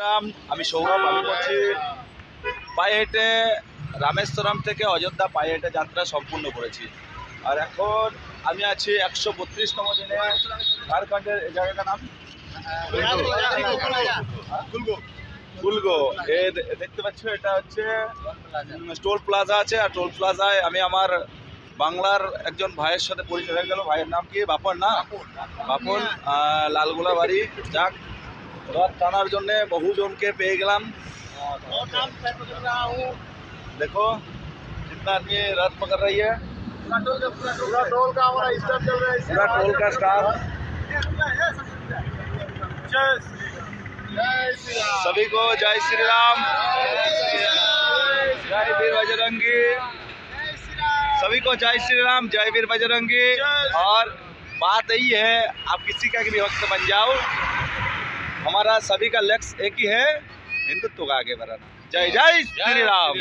রাম, আমি সৌরভ। আমি করছি পায়ে হেঁটে রামেশ্বরম থেকে অযোধ্যা পায়ে হেঁটে যাত্রা সম্পূর্ণ করেছি। আর এখন আমি আছি 132তম দিনে ঝাড়খণ্ডের এই জায়গাটার নাম ফুলগো। দেখতে পাচ্ছ এটা হচ্ছে টোল প্লাজা আছে। আর টোল প্লাজায় আমি আমার বাংলার একজন ভাইয়ের সাথে পরিচয় হয়ে গেল। ভাইয়ের নাম কি? বাপন না? বাপন, লালগোলা বাড়ি। যাক, রথ টানার জন্যে বহুজনকে পেয়ে গেলাম। देखो कितना आदमी रथ पकड़ रही है। पूरा टोल का हमारा स्टाफ चल रहा है। पूरा टोल का स्टाफ। सभी को जय श्री राम, जय वीर बजरंगी। सभी को जय श्री राम, जय वीर बजरंगी। और बात यही है, आप किसी का भी भक्त बन जाओ, हमारा सभी का लक्ष्य एक ही है, हिंदुत्व का आगे बढ़ाना। जय जय श्री राम।